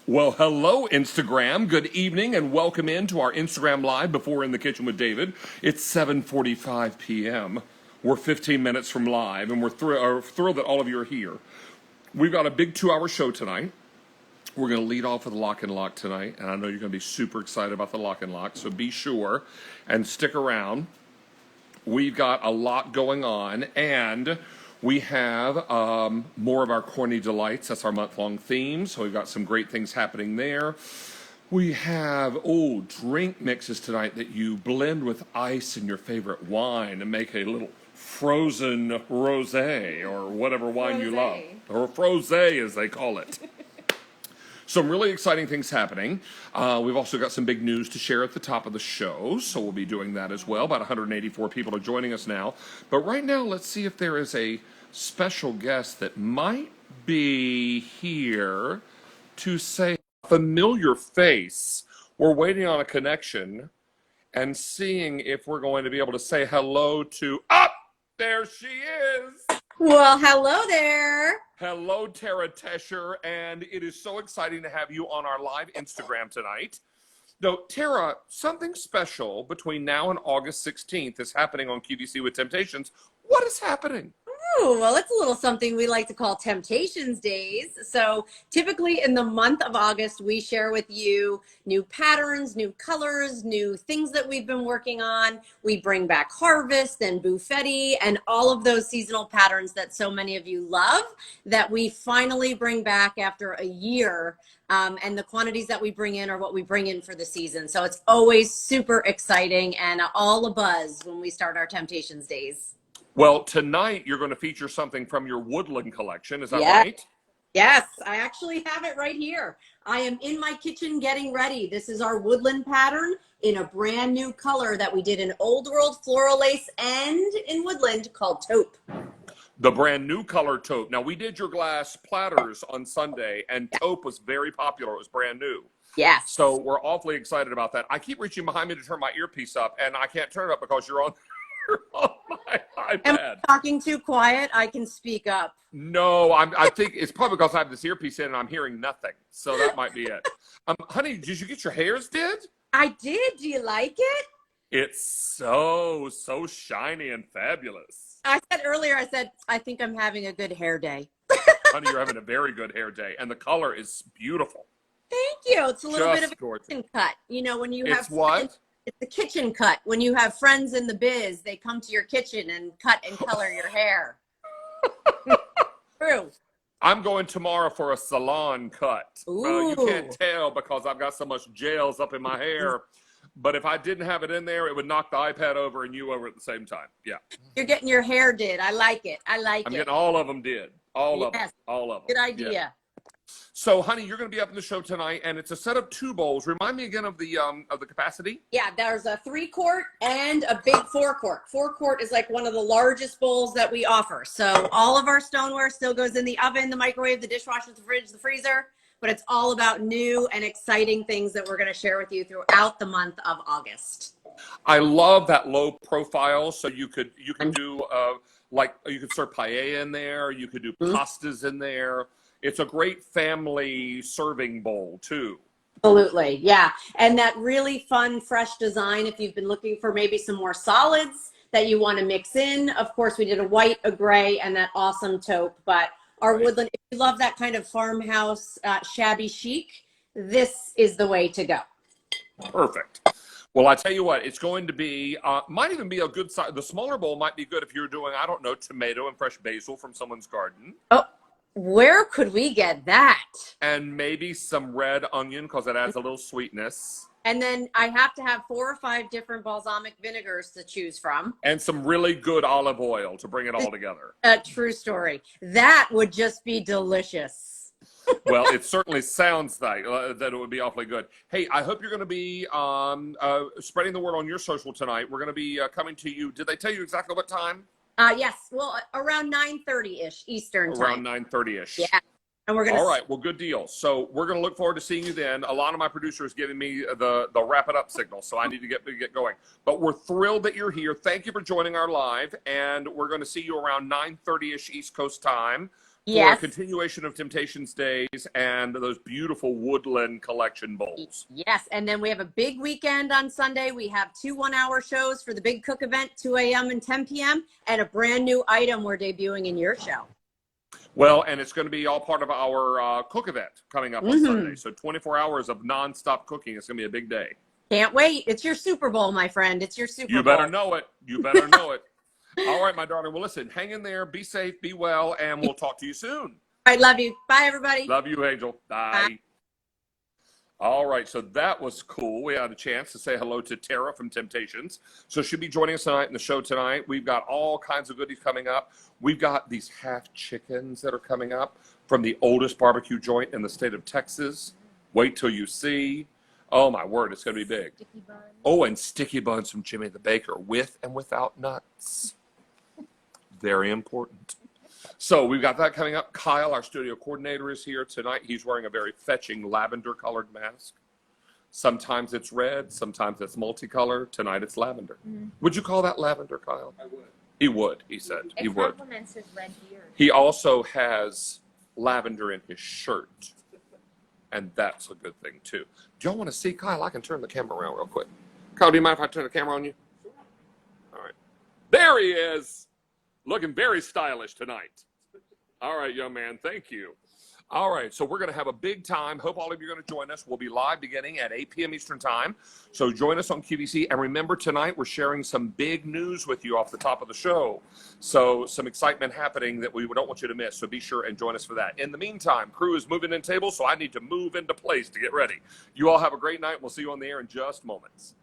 Well, hello, Instagram. Good evening and welcome into our Instagram Live before In the Kitchen with David. It's 7:45 p.m. We're 15 minutes from live, and we're thrilled that all of you are here. We've got a big 2-hour show tonight. We're going to lead off with Lock and Lock tonight, and I know you're going to be super excited about the Lock and Lock, so be sure and stick around. We've got a lot going on, and we have more of our corny delights. That's our month-long theme, so we've got some great things happening there. We have, drink mixes tonight that you blend with ice and your favorite wine and make a little frozen rosé or whatever wine you love. Or frosé, as they call it. Some really exciting things happening. We've also got some big news to share at the top of the show, so we'll be doing that as well. About 184 people are joining us now. But right now, let's see if there is a special guest that might be here to say a familiar face. We're waiting on a connection and seeing if we're going to be able to say hello to... there she is! Well, hello there. Hello, Tara Tesher, and it is so exciting to have you on our live Instagram tonight. Now, Tara, something special between now and August 16th is happening on QVC with Temp-tations. What is happening? Ooh, well, it's a little something we like to call Temp-tations days. So typically in the month of August, we share with you new patterns, new colors, new things that we've been working on. We bring back Harvest and Buffetti and all of those seasonal patterns that so many of you love that we finally bring back after a year. And the quantities that we bring in are what we bring in for the season. So it's always super exciting and all a buzz when we start our Temp-tations days. Well, tonight you're going to feature something from your woodland collection. Is that Yes. right? Yes, I actually have it right here. I am in my kitchen getting ready. This is our woodland pattern in a brand new color that we did in Old World Floral Lace and in woodland called taupe. The brand new color taupe. Now, we did your glass platters on Sunday, and taupe was very popular. It was brand new. Yes. So we're awfully excited about that. I keep reaching behind me to turn my earpiece up, and I can't turn it up because you're on my iPad. Am I talking too quiet? I can speak up. No, I think it's probably because I have this earpiece in and I'm hearing nothing. So that might be it. Honey, did you get your hairs did? I did. Do you like it? It's so shiny and fabulous. I said earlier, I think I'm having a good hair day. Honey, you're having a very good hair day. And the color is beautiful. Thank you. It's a little bit of a gorgeous. kitchen cut. You know, when you It's have what? It's the kitchen cut. When you have friends in the biz, they come to your kitchen and cut and color your hair. True. I'm going tomorrow for a salon cut. You can't tell because I've got so much gels up in my hair. But if I didn't have it in there, it would knock the iPad over and you over at the same time. Yeah. You're getting your hair did. I like it. I'm getting all of them did. All of them. Good idea. Yeah. So, honey, you're going to be up in the show tonight, and it's a set of 2 bowls. Remind me again of the capacity. Yeah, there's a 3-quart and a big 4-quart. 4-quart is like one of the largest bowls that we offer. So all of our stoneware still goes in the oven, the microwave, the dishwasher, the fridge, the freezer. But it's all about new and exciting things that we're going to share with you throughout the month of August. I love that low profile. So you could do you could serve paella in there. You could do pastas in there. It's a great family serving bowl, too. Absolutely, yeah. And that really fun, fresh design, if you've been looking for maybe some more solids that you want to mix in. Of course, we did a white, a gray, and that awesome taupe. But our woodland, if you love that kind of farmhouse, shabby chic, this is the way to go. Perfect. Well, I tell you what, it's going to be, might even be a good size. The smaller bowl might be good if you're doing, I don't know, tomato and fresh basil from someone's garden. Oh. Where could we get that? And maybe some red onion because it adds a little sweetness. And then I have to have 4 or 5 different balsamic vinegars to choose from. And some really good olive oil to bring it all together. True story. That would just be delicious. Well, it certainly sounds like that it would be awfully good. Hey, I hope you're going to be spreading the word on your social tonight. We're going to be coming to you. Did they tell you exactly what time? Yes, well, around 9:30-ish Eastern time. Around 9:30-ish. Yeah. And we're gonna. All right, well, good deal. So we're going to look forward to seeing you then. Alana, my producer, is giving me the wrap it up signal, so I need to get going. But we're thrilled that you're here. Thank you for joining our live, and we're going to see you around 9:30-ish East Coast time. for a Yes. continuation of Temptations Days and those beautiful woodland collection bowls. Yes. And then we have a big weekend on Sunday. We have 2 1-hour shows for the Big Cook event, 2 a.m. and 10 p.m., and a brand new item we're debuting in your show. Well, and it's going to be all part of our cook event coming up on Sunday. So 24 hours of nonstop cooking. It's going to be a big day. Can't wait. It's your Super Bowl, my friend. It's your Super Bowl. You better know it. You better know it. All right, my darling. Well, listen, hang in there. Be safe. Be well. And we'll talk to you soon. I love you. Bye, everybody. Love you, Angel. Bye. All right, so that was cool. We had a chance to say hello to Tara from Temptations. So she'll be joining us tonight in the show tonight. We've got all kinds of goodies coming up. We've got these half chickens that are coming up from the oldest barbecue joint in the state of Texas. Wait till you see. Oh, my word, it's going to be big. Oh, and sticky buns from Jimmy the Baker with and without nuts. Very important. So we've got that coming up. Kyle, our studio coordinator, is here tonight. He's wearing a very fetching lavender-colored mask. Sometimes it's red. Sometimes it's multicolored. Tonight it's lavender. Would you call that lavender, Kyle? I would. He would, he said. He It would. complements his red beard. He also has lavender in his shirt. And that's a good thing, too. Do y'all want to see Kyle? I can turn the camera around real quick. Kyle, do you mind if I turn the camera on you? All right. There he is. Looking very stylish tonight. All right, young man. Thank you. All right, so we're going to have a big time. Hope all of you are going to join us. We'll be live beginning at 8 p.m. Eastern Time. So join us on QVC. And remember, tonight we're sharing some big news with you off the top of the show. So some excitement happening that we don't want you to miss. So be sure and join us for that. In the meantime, crew is moving in tables, so I need to move into place to get ready. You all have a great night. We'll see you on the air in just moments.